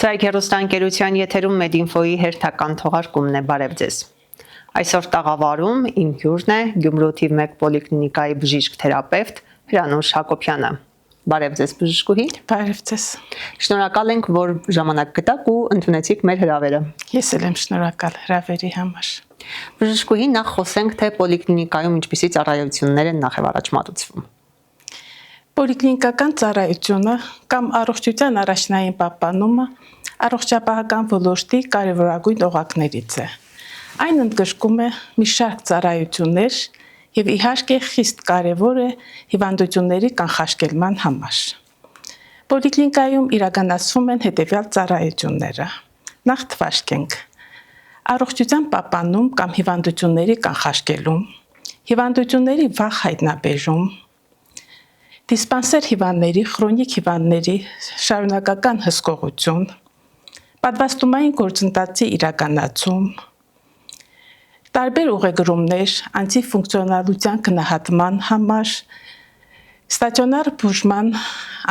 Թվայք հեռուստաընկերության եթերում Մեդինֆոյի հերթական թողարկումն է, բարև ձեզ։ Այսօր տաղավարում իմ հյուրն է Գյումրու թիվ 1 պոլիկլինիկայի բժիշկ թերապևտ Հրանուշ Հակոբյանը։ Բարև ձեզ բժշկուհի։ Բարև ձեզ։ Շնորհակալ ենք, որ ժամանակ գտաք ու ընդունեցիք մեր հրավերը։ Ես էլ եմ շնորհակալ հրավերի համար։ Բժշկուհի, նախ խոսենք, թե պոլիկլինիկայում ինչպիսի ծառայություններ են նախ եւ առաջ մատուցվում։ Պոլիկլինիկական ծառայությունը կամ առողջության առաջնային պահպանումը առողջապահական ոլորտի կարևորագույն օղակներից է։ Այն ընդգրկում է մի շարք ծառայություններ եւ իհարկե խիստ կարևոր է հիվանդությունների կանխարգելման համար։ Պոլիկլինիկայում իրականացվում են հետեւյալ ծառայությունները։ Նախ թվարկենք. առողջության պահպանում կամ հիվանդությունների կանխարգելում, հիվանդությունների վաղ հայտնաբերում, դիսպանսեր հիվանդների, խրոնիկ հիվանդների շարունակական հսկողություն, պատվաստումային գործընթացի իրականացում, տարբեր ուղեգրումներ անտիֆունկցիոնալության գնահատման համար, ստացիոնար բուժման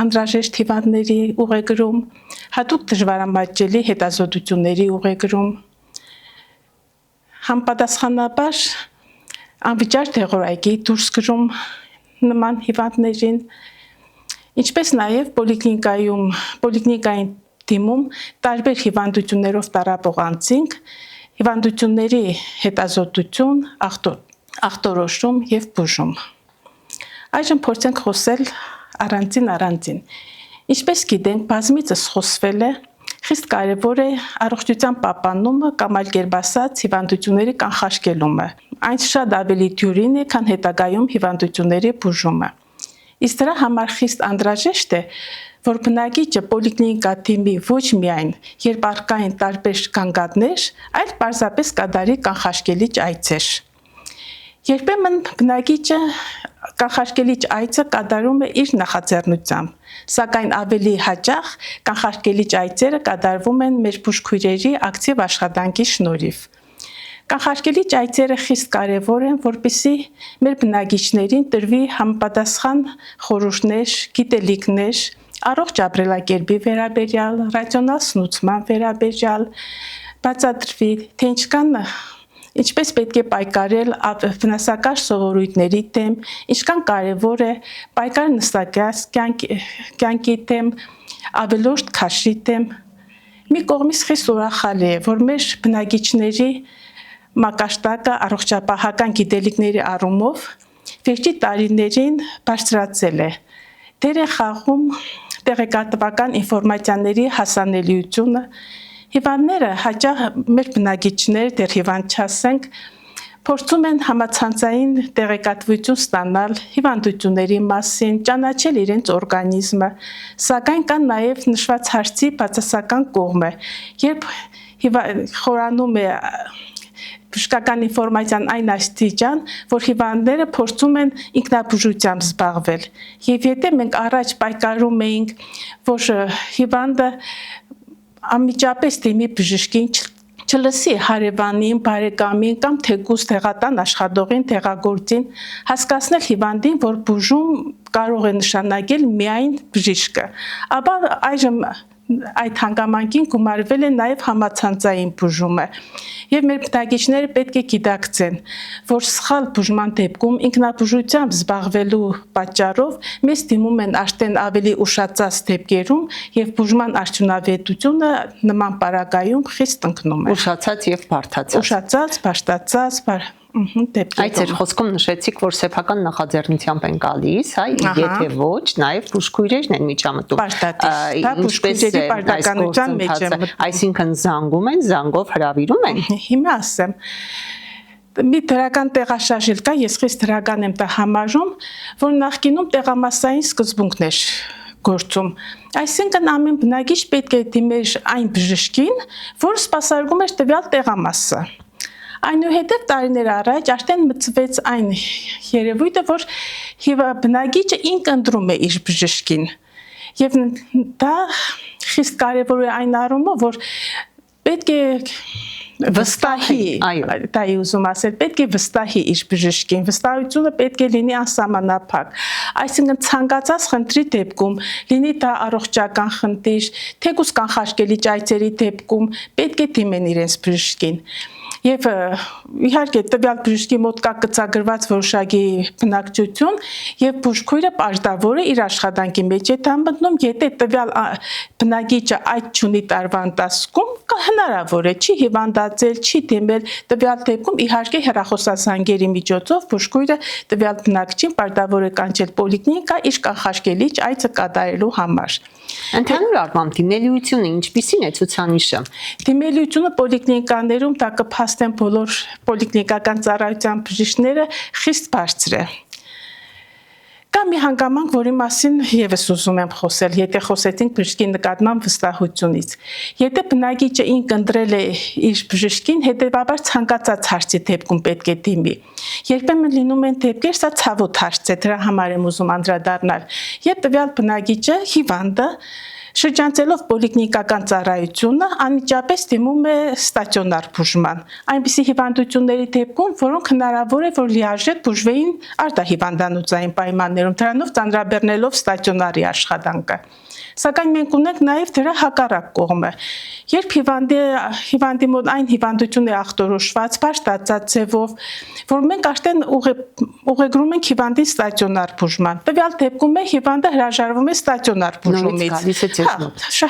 անհրաժեշտ հիվանդների ուղեգրում, հատուկ դժվարամատչելի հետազոտությունների ուղեգրում, համապատասխանաբար անվիճար դեղորայքի դուրս գրում նման հիվանդներին, ինչպես նաև պոլիկլինիկային դիմում տարբեր հիվանդություններով տառապող անձինք, հիվանդությունների հետազոտություն, ախտորոշում եւ բուժում։ Այժմ փորձենք խոսել առանձին։ Ինչպես գիտենք, բազմիցս խոսվել է, խիստ կարևոր է առողջության պահպանումը կամ այլ կերպ ասած հիվանդությունների կանխարգելումը։ Այն շատ ավելի դյուրին է, քան հետագայում հիվանդությունների բուժումը։ Իսկ դրա համար խիստ անհրաժեշտ է, որ բնակիչը պոլիկլինիկա դիմի ոչ միայն, երբ առկա են տարբեր գանգատներ, այլ պարզապես կատարի կանխարգելիչ այցեր։ Երբեմն բնակիչը կանխարգելիչ այցը կատարում է իր նախաձեռնությամբ, սակայն ավելի հաճախ կանխարգելիչ այցերը կատարվում են մեր բուժքույրերի ակտիվ աշխատանքի շնորհիվ։ Կանխարգելիչ այցերը խիստ կարևոր են, որպեսզի մեր բնակիչներին տրվի համապատասխան խորհուրդներ, գիտելիքներ, առողջ ապրելակերպի վերաբերյալ, ռացիոնալ սնուցման վերաբերյալ, բացատրվի, թե ինչպես պետք է պայքարել վնասակար սովորույթների դեմ, ինչքան կարևոր է պայքար նստակյաց կյանքի դեմ, ավելորդ քաշի դեմ։ Մի կողմից խիստ ուրախալի է, որ մեր բնակիչների մակարդակը առողջապահական գիտելիքների առումով վերջի տարիներին բարձրացել է։ Դեր է խաղում տեղեկատվական ինֆորմացիաների հասանելիությունը։ Հիվանդները հաճախ մեր բնակիչները դեռ հիվանդ չասենք, փորձում են համացանցային տեղեկատվություն ստանալ հիվանդությունների մասին, ճանաչել իրենց օրգանիզմը, սակայն կան նաև նշված հարցի բացասական կողմը, երբ խորանում է բժշկական ինֆորմացիան այն աստիճան, որ հիվանդները փորձում են ինքնաբուժությամբ զբաղվել։ Եվ եթե մենք առաջ պայքարում էինք, որ հիվանդը անմիջապես դիմի բժշկին, չլսի հարևանին, բարեկամին կամ թեկուզ տեղատան աշխատողին, տեղագործին, հասկացնել հիվանդին, որ բուժում կարող է նշանակել միայն բժիշկը, ապա այժմ այդ հանգամանքին գումարվել է նաև համացանցային բուժումը։ Եվ մեր բնակիչները պետք է գիտակցեն, որ սխալ բուժման դեպքում ինքնաբուժությամբ զբաղվելու պատճառով մեզ դիմում են արդեն ավելի ուշացած դեպքերում եւ բուժման արդյունավետությունը նման պարագայում խիստ ընկնում է։ Ուշացած եւ բարդացած դեպքերում։ Այդ ձեր խոսքում նշեցիք, որ սեփական նախաձեռնությամբ են գալիս, հայ, եթե ոչ, նաև բուժքույրերն են միջամտում։ Բուժքույրերի պարտականության մեջ է մտնում։ Այսինքն զանգում են, զանգով հրավիրում են։ Հիմա ասեմ, մի դրական տեղաշարժել կա, ես խիստ դրական եմ դա համարում, որ նախկինում տեղամասային սկզբունքներ գործում։ Այսինքն ամեն բնակիչ պետք է դիմեր այն բժշկին, որ սպասարկում էր տվյալ տեղամասը։ Այնուհետև տարիներ առաջ արդեն մտցվեց այն երևույթը, որ բնակիչը ինքն ընտրում է իր բժշկին։ Եվ դա խիստ կարևոր է այն առումով, որ պետք է վստահի, դա ուզում ասել, պետք է վստահի իր բժշկին, վստահությունը պետք է լինի անսահմանափակ։ Այսինքն ցանկացած խնդրի դեպքում, լինի դա առողջական խնդիր, թեկուզ կանխարգելի ճայթերի դեպքում, պետք է դիմեն իրենց բժշկին։ Եվ իհարկե տվյալ բժշկի մոտ կա կցագրված որոշակի բնակչություն եւ բուժքույրը պարտավոր է իր աշխատանքի մեջ է մտնում, եթե տվյալ բնակիչը այդ չունի տարվա ընթացքում, հնարավոր է չի հիվանդացել, չի դիմել, տվյալ դեպքում իհարկե հեռախոսազանգերի միջոցով բուժքույրը տվյալ բնակչին պարտավոր է կանչել պոլիկլինիկա իր կանխարգելիչ այցը կատարելու համար։ Ընդհանուր առմամբ դիմելիությունը ինչպիսին է ցուցանիշը։ Դիմելիությունը պոլիկլինիկաներում դա կփաստեն բոլոր պոլիկլինիկական ծառայության բժիշկները խիստ բարձր է։ Կա մի հանգամանք, որի մասին եւս ուզում եմ խոսել, եթե խոսեցինք բժշկի նկատմամբ վստահությունից։ Եթե բնակիչը ինքն ընտրել է իր բժշկին, հետեւաբար ցանկացած հարցի դեպքում պետք է դիմի։ Երբեմն լինում են դեպքեր, սա ցավոտ հարց է, դրա համար եմ ուզում անդրադառնալ։ Երբ տվյալ բնակիչը հիվանդը շրջանցելով պոլիկլինիկական ծառայությունը անմիջապես դիմում է ստացիոնար բուժման։ Այնպիսի հիվանդությունների դեպքում, որոնք հնարավոր է, որ լիարժեք բուժվեին արտահիվանդանոցային պայմաններում, դրանով ծանրաբեռնելով ստացիոնարի աշխատանքը։ Սակայն մենք ունենք նաև դրա հակառակ կողմը։ Երբ հիվանդի մոտ այն հիվանդություն է ախտորոշված, պաշտացած ձևով, որ մենք արդեն ուղեգրում ենք հիվանդի ստացիոնար բուժման։ Տվյալ դեպքում է հիվանդը հրաժարվում է ստացիոնար բուժումից։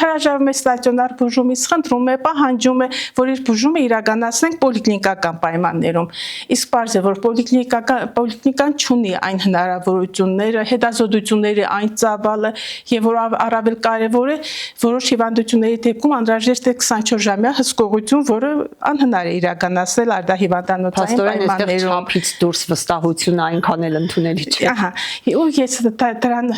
Հրաժարվում է ստացիոնար բուժումից, խնդրում է, պահանջում է, որ իր բուժումը իրականացնենք պոլիկլինիկական պայմաններում։ Իսկ պարզ է, որ պոլիկլինիկան չունի այն հնարավորությունները, հետազոտությունների այն ծավալը, եւ որ առավել կարևոր է որոշ հիվանդությունների դեպքում անհրաժեշտ է 24-ժամյա հսկողություն, որը անհնար է իրականացնել արտահիվանդանոցային պայմաններում։ Չափից դուրս վստահությունը այնքան էլ ընդունելի չէ։ Ահա, ու ես դրան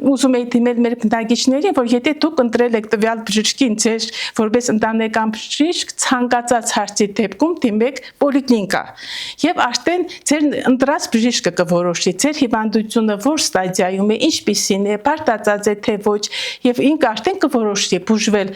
ուզում եի դիմել մեր բնակիչների, որ եթե դուք ընտրել եք տվյալ բժշկին ձեր որպես ընտանեկան բժիշկ, ցանկացած հարցի դեպքում դիմեք պոլիկլինիկա։ Եվ արդեն ձեր ընտրած բժիշկը կորոշի ձեր հիվանդությունը որ ստադիայում է, ինչպիսին է, բարդացած է թե ոչ, եւ ինքը արդեն կորոշի բուժվել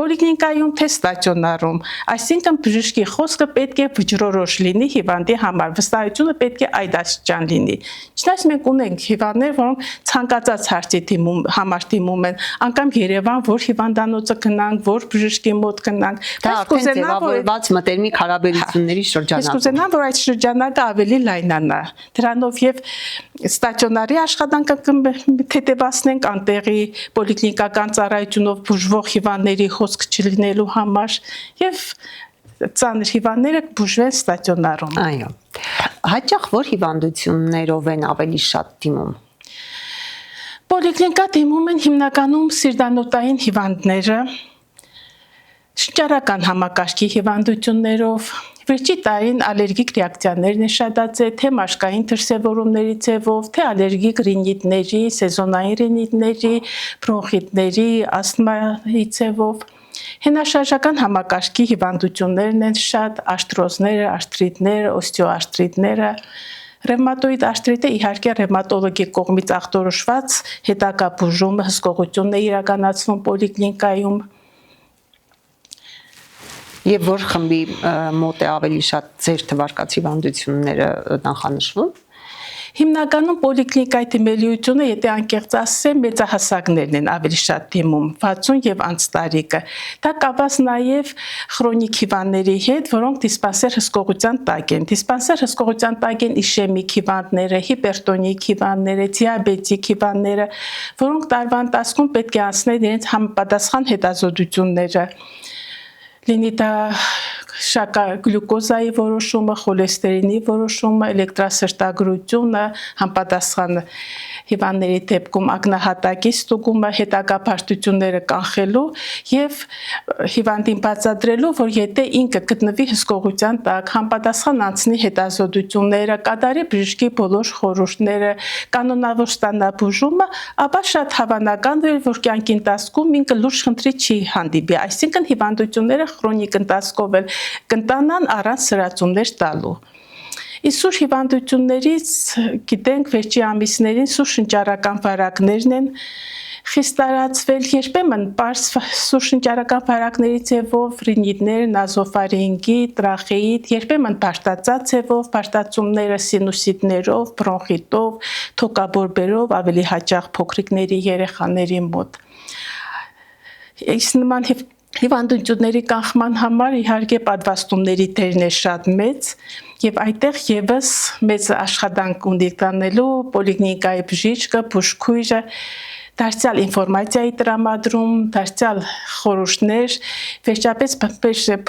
պոլիկլինիկայում թե ստացիոնարում։ Այսինքն բժշկի խոսքը պետք է վճռորոշ լինի հիվանդի համար, վստահությունը պետք է այդ աստիճան լինի։ Չնայած մենք ունենք հիվանդներ, որոնք ցանկացած հարցի համար դիմում են, անգամ Երևան, որ հիվանդանոցը գնանք, որ բժշկի մոտ գնանք։ Դա արդեն ձևավորված մտերմիկ հարաբերությունների շրջանակ։ Ես կուզենամ, որ այդ շրջանակը ավելի լայնանա։ Դրանով եւ ստացիոնարի աշխատանքը թեթևացնենք, անտեղի պոլիկլինիկական ծառայությունով բուժվող հիվանդների խոսք չլինելու համար եւ ծանր հիվանդները բուժվեն ստացիոնարում։ Այո։ Հաճախ որ հիվանդություններով են ավելի շատ դիմում։ Պոլիկլինիկա դիմում են հիմնականում սիրտանոթային հիվանդները, շնչառական համակարգի հիվանդություններով, վերջի տարին ալերգիկ ռեակցիաներն են շատացել, թե մաշկային դրսևորումների ձևով, թե ալերգիկ ռինիտների, սեզոնային ռինիտների, բրոնխիտների, ասթմայի ձևով։ Հենաշարժական համակարգի հիվանդություններն են շատ, աշտրոզները, արթրիտները, օստեոարթրիտները։ Ռևմատոիդ արթրիտը իհարկե ռևմատոլոգի կողմից ախտորոշված հետագա բուժումը հսկողությունն է իրականացվում պոլիկլինիկայում։ Եվ որ խմբի մոտ է ավելի շատ ձեր թվարկած հիվանդությունները նախանշվում։ Հիմնականում պոլիկլինիկայի դիմելիությունը, եթե անկեղծ ասեմ, մեծահասակներն են ավելի շատ դիմում, 60 եւ անց տարիքը։ Դա կապված նաեւ քրոնիկ հիվանդների հետ, որոնք դիսպանսեր հսկողության տակ են։ Դիսպանսեր հսկողության տակ են իշեմիկ հիվանդները, հիպերտոնիկ հիվանդները, դիաբետիկ հիվանդները, որոնք տարվա ընթացքում պետք է անցնեն իրենց համապատասխան հետազոտությունները։ Լինի դա գլյուկոզայի որոշումը, խոլեստերինի որոշումը, էլեկտրասրտագրությունը, համապատասխան հիվանդների դեպքում ակնահատակի ստուգումը, հետագա բարդությունները կանխելու եւ հիվանդին բացատրելու, որ եթե ինքը գտնվի հսկողության տակ, համապատասխան անցնի հետազոտությունները, կատարի բժշկի բոլոր խորհուրդները, կանոնավոր ստանա բուժումը, ապա շատ հավանական է, որ կյանքի ընթացքում ինքը լուրջ խնդրի չի հանդիպի, այսինքն հիվանդությունները քրոնիկ ընթացքով էլ կընտանան առանց սրացումներ տալու։ Իսկ սուր հիվանդություններից գիտենք վերջի ամիսներին սուր շնչառական վարակներն են, խիստ տարածվել, երբեմն պարզ սուրշնչարական վարակների ձևով, ռինիտներ, նազոֆարինգի, տրախեիդ, երբեմն պաշտածած ձևով, պաշտածումները սինուսիտներով, բրոնխիտով, թոկաբորբերով, ավելի հաճախ փոքրիկների երեխաների մոտ։ Այս նման հիվանդությունների կանխման համար իհարկե պատվաստումների դերն է շատ մեծ եւ այդտեղ եւս մեծ աշխատանք ունի կանելու պոլիկլինիկայի բժիշկը, բուժքույրը, դարձյալ ինֆորմացիայի տրամադրում, դարձյալ խորհուրդներ, վերջապես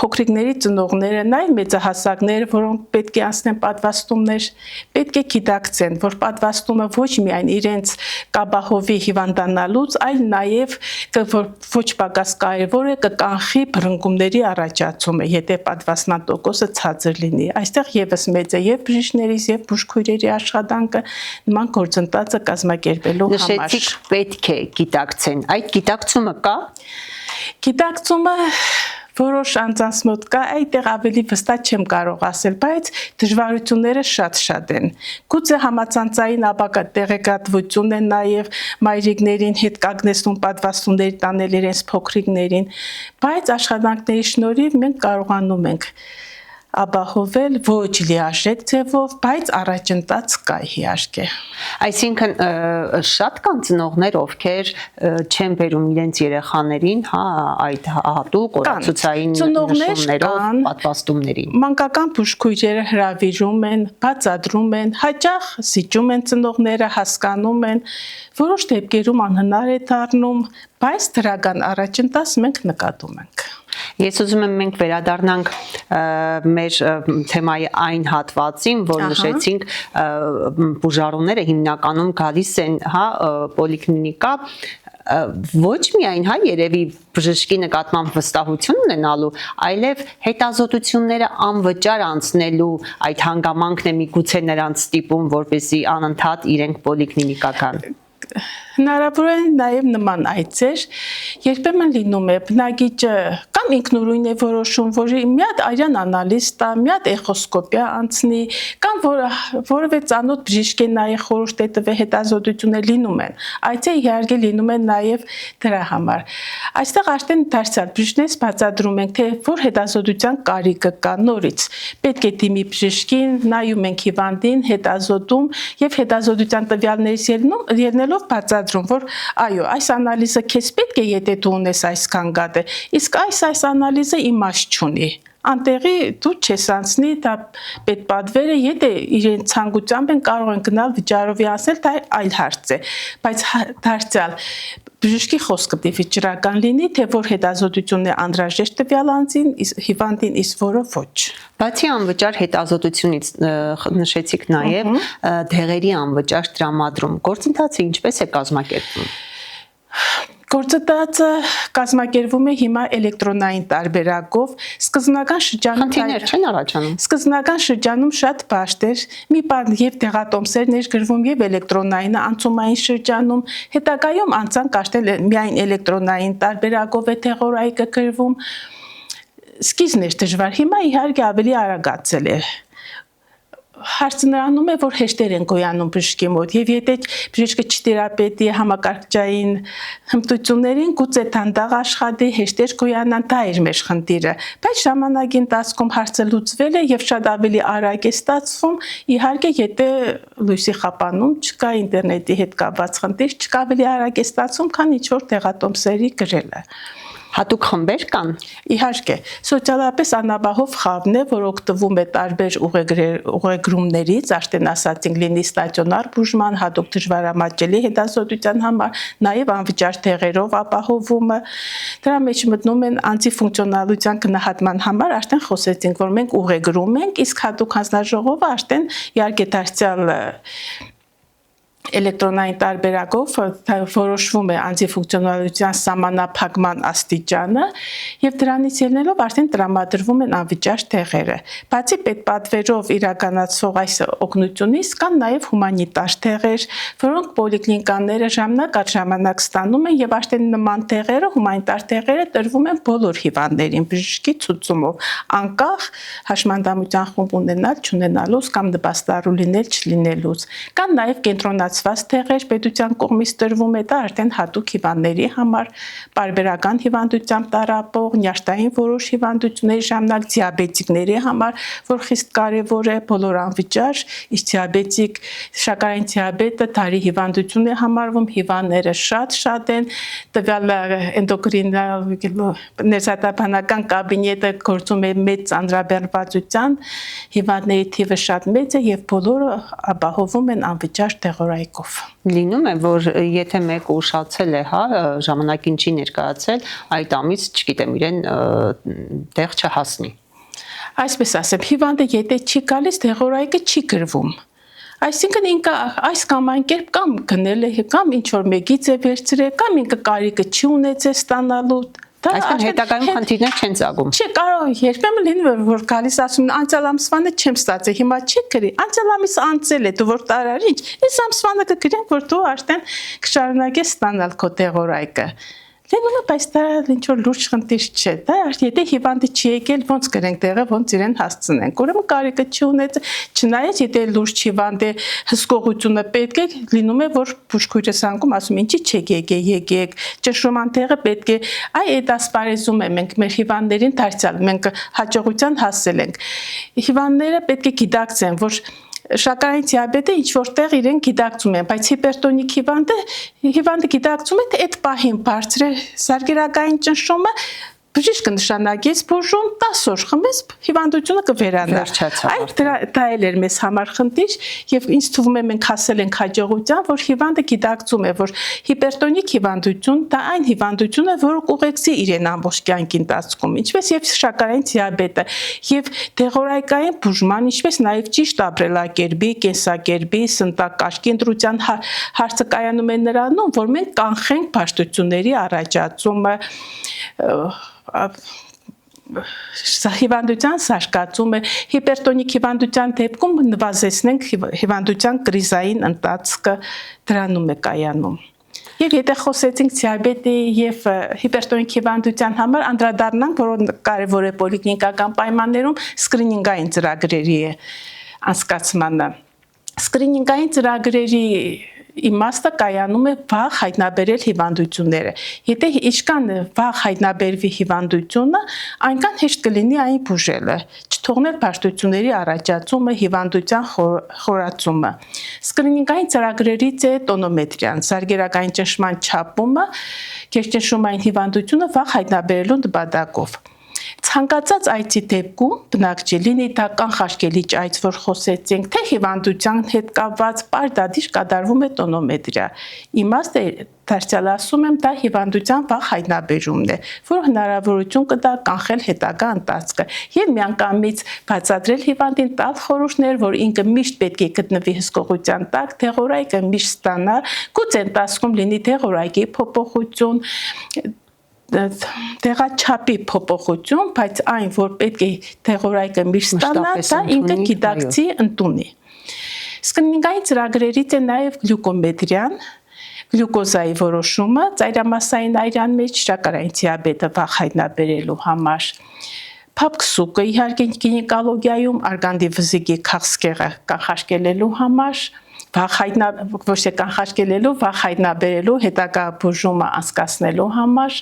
փոքրիկների ծնողները, նաեւ մեծահասակները, որոնք պետք է անցնեն պատվաստումներ, պետք է գիտակցեն, որ պատվաստումը ոչ միայն իրենց կաբահովի հիվանդանալուց, այլ նաեւ ոչ պակաս կարևոր է կկանխի բռնկումների առաջացումը, եթե պատվաստման տոկոսը ցածր լինի։ Այստեղ եւս մեծ է եւ բժիշկներից եւ բուժքույրերի աշխատանքը նման գործընթացը կազմակերպելու համար։ Պետք է գիտակցեն։ Այդ գիտակցումը կա։ Գիտակցումը որոշ անձանց մոտ կա, այդտեղ ավելի վստահ չեմ կարող ասել, բայց դժվարությունները շատ են։ Գուցե համացանցային ապակա տեղեկատվություն է նաև մայրիկներին հետ կանգնեցնում պատվաստումների տանել իրենց փոքրիկներին, բայց աշխատանքների շնորհիվ մենք կարողանում ենք ապահովել ոչ լիարժեք ձևով, բայց առաջընթաց կա իհարկե։ Այսինքն շատ կան ծնողներ, ովքեր չեն բերում իրենց երեխաներին, այդ հատուկ օրացուցային նշումներով պատվաստումներին։ Մանկական բուժքույրերը հրավիրում են, բացատրում են, հաճախ զիջում են ծնողները, հասկանում են, որոշ դեպքերում անհնար է դառնում, բայց դրական առաջընթաց մենք նկատում ենք։ Ես ուզում եմ մենք վերադառնանք մեր թեմայի այն հատվածին, որ նշեցինք բուժառուները հիմնականում գալիս են, պոլիկլինիկա, ոչ միայն երևի բժշկի նկատմամբ վստահություն ունենալու, այլև հետազոտությունները անվճար անցնելու այդ հանգամանքն է միգուցե նրանց ստիպում, որպեսզի անընդհատ իրենք պոլիկլինիկա գան։ Հնարավոր է նաև նման այցեր, երբեմն լինում է բնագիճը կամ ինքնուրույն է որոշում, որ մի հատ արյան անալիզ տա, մի հատ էխոսկոպիա անցնի, կամ որևէ ծանոթ բժիշկ է նաև խորհուրդ է տվել հետազոտություններ լինում են։ Այցը իհարկե լինում են նաև դրա համար։ Այստեղ արդեն դարձյալ բժիշկներից բացատրում ենք, թե որ հետազոտության կարիքը կա նորից։ Պետք է դիմի բժշկին, նայում ենք հիվանդին, հետազոտում եւ հետազոտության տվյալներից ելնելով բացատրում, որ այո, այս անալիզը քեզ պետք է, եթե դու ունես այսքան գատը, իսկ այս անալիզը իմաստ չունի։ Անտեղի դու չես անցնի, դա պետպատվերը, եթե իրեն ցանկությամբ են կարող են գնալ վճարովի ասել, դա այլ հարց է, բայց դարձյալ բժշկի խոսքը դեպի ճրական լինի, թե որ հետազոտությունն է անհրաժեշտ տվյալ անձին, հիվանդին, իսկ որը ոչ։ Բացի անվճար հետազոտությունից նշեցիք նաև դեղերի անվճար տրամադրում։ Գործընթացը ինչպես է կազմակերպվում։ Գործընթացը կազմակերպվում է հիմա էլեկտրոնային տարբերակով, սկզբնական շրջանում շատ բարդ էր, մի բան եւ դեղատոմսեր ներգրվում եւ էլեկտրոնայինը անցումային շրջանում, հետագայում անցանք արդեն միայն էլեկտրոնային տարբերակով է դեղորայքը գրվում, սկիզբն էր դժվար, հիմա իհարկե ավելի արագացել է։ Հարցը նրանում է, որ հեշտեր են գոյանում բժշկի մոտ եւ եթե բժիշկը չթերապետի համակարգչային հմտություններին գուցե դանդաղ աշխատի, հեշտեր գոյանան, դա էր մեր խնդիրը, բայց ժամանակի ընթացքում հարցը լուծվել է եւ շատ ավելի արագ է ստացվում, իհարկե եթե լույսի խապանում չկա, ինտերնետի հետ կապված խնդիր չկա, ավելի արագ է ստացվում, քան ինչ որ տեղատոմսերի գրելը։ Հատուկ խմբեր կան։ Իհարկե, սոցիալապես անապահով խավն է, որ օգտվում է տարբեր ուղեգրումներից, արդեն ասացինք լինի ստացիոնար բուժման, հատուկ դժվարամատչելի հետազոտության համար, նաև անվճար դեղերով ապահովումը։ Դրա մեջ մտնում են անտիֆունկցիոնալության գնահատման համար, արդեն խոսեցինք, որ մենք ուղեգրում ենք, իսկ հատուկ հանձնաժողովը արդեն իհարկե դարձյալ էլեկտրոնային տարբերակով որոշվում է անտիֆունկցիոնալության սահմանափակման աստիճանը եւ դրանից ելնելով արդեն տրամադրվում են անվճար դեղերը։ Բացի պետպատվերով իրականացվող այս օգնությունից կան նաեւ հումանիտար դեղեր, որոնք պոլիկլինիկաները ժամանակ առ ժամանակ ստանում են եւ արդեն նման դեղերը, հումանիտար դեղերը տրվում են բոլոր հիվանդներին բժշկի ցուցումով, անկախ հաշմանդամության խումբ ունենալ, չունենալուց կամ նպաստառու լինել, չլինելուց։ Կան նաեւ կենտրոնացված բացված տեղեր պետության կողմից տրվում է, դա արդեն հատուկ հիվանդների համար, պարբերական հիվանդությամբ տառապող, ཉաշտային որոշ հիվանդությունների ժամանակ դիաբետիկների համար, որ խիստ կարևոր է, բոլոր անվճար, իսկ դիաբետիկ շաքարային դիաբետը տարի հիվանդություն է համարվում, հիվանդները շատ են, տվյալ էնդոկրինալ ներսատաբանական կաբինետը գործում է մեծ ծանրաբեռնվածության, հիվանդների թիվը շատ մեծ է եւ բոլորը ապահովում են անվճար տեղորայքով։ Լինում է, որ եթե մեկը ուշացել է, հա, ժամանակին չի ներկայացել, այդ ամիս, չգիտեմ, իրեն տեղ չհասնի։ Այսպես ասեմ, հիվանդը եթե չի գալիս, տեղորայքը չի գրվում։ Այսինքն ինքը այս կամ այն կերպ կամ գնել է, կամ ինչ որ մեկից է վերցրել, կամ ինքը կարիքը չի ունեցել ստանալու։ Այսինքն հետագայում խնդիրներ չեն ծագում։ Չէ, կարող երբեմն լինում որ գալիս ասում անցյալ ամսվանը չեմ ստացել, հիմա չի գրի։ Անցյալ ամիս անցել է, դու որ տարար ինչ։ Այս ամսվանը կգրենք, որ դու արդեն կշարունակես ստանալ քո տեղորայքը։ Լինում է, բայց դա ինչ որ լուրջ խնդիր չէ։ Դա եթե հիվանդը չի եկել, ոնց գրենք տեղը, ոնց իրեն հասցնենք։ Ուրեմն կարիքը չի ունեցել, չնայած եթե լուրջ հիվանդ է, հսկողությունը պետք է, լինում է, որ բուժքույրը սանգում ասում ինչի չեք եկեք, ճնշման տեղը պետք է, այդ ասպարեզում է մենք մեր հիվանդներին դարձյալ մենք հաջողության հասել ենք։ Հիվանդները պետք է գիտակցեն, որ շաքարային դիաբետը ինչ որտեղ իրեն գիտակցում են, բայց հիպերտոնիկ հիվանդը գիտակցում է, թե այդ պահին բարձր է սարքերակային ճնշումը, բժիշկը նշանակեց բուժում 10 օր խմես հիվանդությունը կվերանա։ Դա էր մեզ համար խնդիր եւ ինձ թվում է մենք հասել ենք հաջողության, որ հիվանդը գիտակցում է, որ հիպերտոնիկ հիվանդություն դա այն հիվանդությունը, որը կուղեկցի իրեն ամբողջ կյանքի ընթացքում, ինչպես եւ շաքարային դիաբետը եւ դեղորայքային բուժման, ինչպես նաեւ ճիշտ ապրելակերպի, կենսակերպի, սննդակարգի ընտրության հարցը կայանում է նրանում, որ մենք կանխենք բարդությունների առաջացումը, հիվանդության սարկացումը, հիպերտոնիկ հիվանդության դեպքում նվազեցնենք հիվանդության կրիզային ընթացքը դրանում է կայանում։ Եվ եթե խոսեցինք դիաբետի եւ հիպերտոնիկ հիվանդության համար անդրադառնանք, որ կարևոր է պոլիկլինիկական պայմաններում սկրինինգային ծրագրերի անցկացմանը։ Սկրինինգային ծրագրերի իմաստը կայանում է վաղ հայտնաբերել հիվանդությունները։ Եթե ինչքան վաղ հայտնաբերվի հիվանդությունը, այնքան հեշտ կլինի այն բուժելը, չթողնել բարդությունների առաջացումը, հիվանդության խորացումը։ Սկրինինգային ծրագրերից է տոնոմետրիան, սարքերակային ճնշման չափումը, գերճնշումային հիվանդությունը վաղ հայտնաբերելու նպատակով։ Ցանկացած այցի դեպքում բնակչի լինի դա կանխարգելիչ այց, որ խոսեցինք, թե հիվանդության հետ կապված պարտադիր կատարվում է տոնոմետրիա։ Իմաստը դարձյալ ասում եմ, դա հիվանդության վաղ հայտնաբերումն է, որ հնարավորություն կտա կանխել հետագա ընթացքը եւ միանգամից բացատրել հիվանդին տալ խորհուրդներ, որ ինքը միշտ պետք է գտնվի հսկողության տակ, դեղորայքը միշտ ստանա, գուցե ընթացքում լինի դեղորայքի փոփոխություն, տեղաչափի փոփոխություն, բայց այն, որ պետք է տեղորայքը միշտ ստանա, դա ինքը գիտակցի ընդունի։ Սկրինինգային ծրագրերից է նաև գլյուկոմետրիան, գլյուկոզայի որոշումը, ծայրամասային այրան մեջ շաքարային դիաբետը վաղ հայտնաբերելու համար։ Փափկսուկը իհարկե գինեկոլոգիայում արգանդի վզիկի քաղցկեղը կանխարգելելու համար, ոչ թե կանխարգելելու, վաղ հայտնաբերելու, հետագա բուժումը անցկացնելու համար։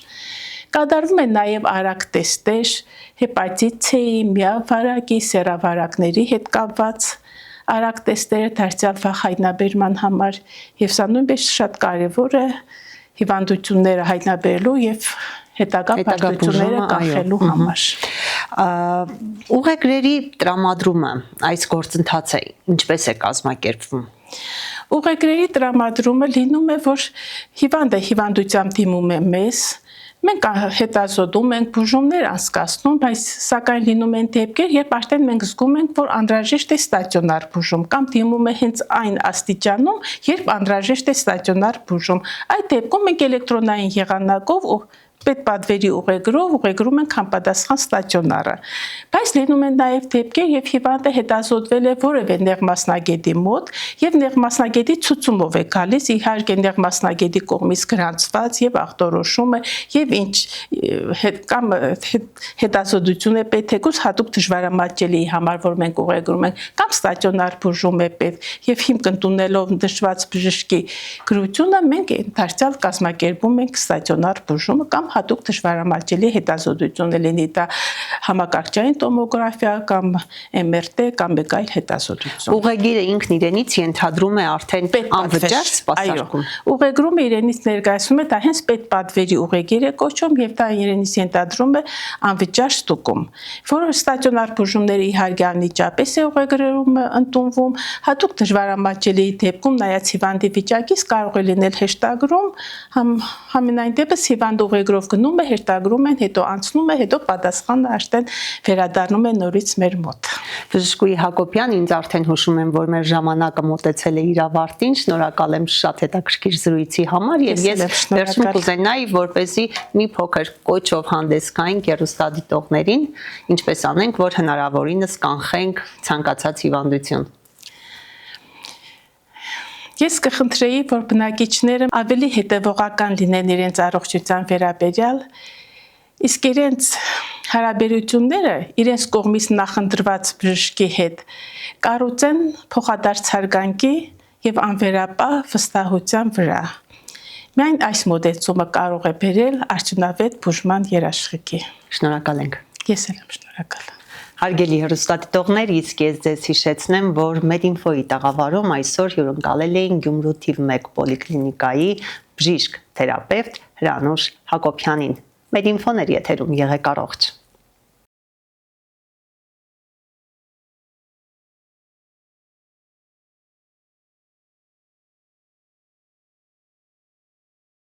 Կատարվում է նաև արագ տեստեր, հեպատիտ C-ի, միավարակի, սեռավարակների հետ կապված արագ տեստերը դարձյալ վաղ հայտնաբերման համար եւ սա նույնպես շատ կարեւոր է հիվանդությունները հայտնաբերելու եւ հետագա բարդությունները կանխելու համար։ Ուղեգրերի տրամադրումը այս գործընթացը ինչպես է կազմակերպվում։ Ուղեգրերի տրամադրումը լինում է, որ հիվանդը հիվանդությամբ դիմում է մեզ, մենք հետազոտում ենք, բուժումներ անցկացնում, բայց սակայն լինում են դեպքեր, երբ արդեն մենք զգում ենք, որ անհրաժեշտ է ստացիոնար բուժում կամ դիմում է հենց այն աստիճանում, երբ անհրաժեշտ է ստացիոնար բուժում։ Այդ դեպքում մենք էլեկտրոնային եղանակով Պետպատվերի ուղեգրով ուղեգրում ենք համապատասխան ստացիոնարը։ Բայց լինում են նաև դեպքեր, երբ հիվանդը հետազոտվել է որևէ նեղ մասնագետի մոտ եւ նեղ մասնագետի ցուցումով է գալիս, իհարկե նեղ մասնագետի կողմից գրանցված եւ ախտորոշումը եւ ինչ կամ հետազոտություն է պետք, թեկուզ հատուկ դժվարամատչելի համար, որ մենք ուղեգրում ենք, կամ ստացիոնար բուժում է պետք եւ հիմք ընդունելով նշված բժշկի գրությունը մենք դարձյալ կազմակերպում ենք ստացիոնար բուժումը կամ հատուկ դժվարամատչելի հետազոտություն լինի դա համակարգչային տոմոգրաֆիա կամ MRT կամ մեկ այլ հետազոտություն։ Ուղեգիրը ինքն իրենից ենթադրում է արդեն անվճար սպասարկում։ Ուղեգրումը իրենից ներկայացնում է դա հենց պետպատվերի ուղեգիր է կոչվում եւ դա իրենից ենթադրում է անվճար ստուգում։ Որոշ ստացիոնար բուժումները իհարկե անմիջապես է ուղեգրումը ընդունվում, հատուկ դժվարամատչելի դեպքում նայած հիվանդի վիճակից կարող է լինել հեշտագրում, համենայն դեպս հիվանդը ուղեգրով գնում է, հերթագրում են, հետո անցնում է, հետո պատասխանը արդեն վերադառնում է նորից մեր մոտ։ Բժշկուհի Հակոբյան, ինձ արդեն հուշում եմ, որ մեր ժամանակը մոտեցել է իր ավարտին, շնորհակալ եմ շատ հետաքրքիր զրույցի համար եւ ես վերջում կուզենայի, որպեսզի մի փոքր կոչով հանդես գայինք հեռուստադիտողներին, ինչպես անենք, որ հնարավորինս կանխենք ցանկացած հիվանդություն։ Ես կխնդրեի, որ բնակիչները ավելի հետևողական լինեն իրենց առողջության վերաբերյալ, իսկ իրենց հարաբերությունները իրենց կողմից նախընտրված բժշկի հետ կառուցեն փոխադարձ հարգանքի եւ անվերապահ վստահության վրա։ Միայն այս մոտեցումը կարող է բերել արդյունավետ բուժման երաշխիքի։ Շնորհակալ ենք։ Ես էլ եմ շնորհակալ։ Հարգելի հեռուստադիտողներ, իսկ ես ձեզ հիշեցնեմ, որ Medinfo-ի տաղավարում այսօր հյուրընկալել էին Գյումրու թիվ 1 պոլիկլինիկայի բժիշկ թերապևտ Հրանուշ Հակոբյանին։ Medinfo-ն էր եթերում, եղեք առողջ։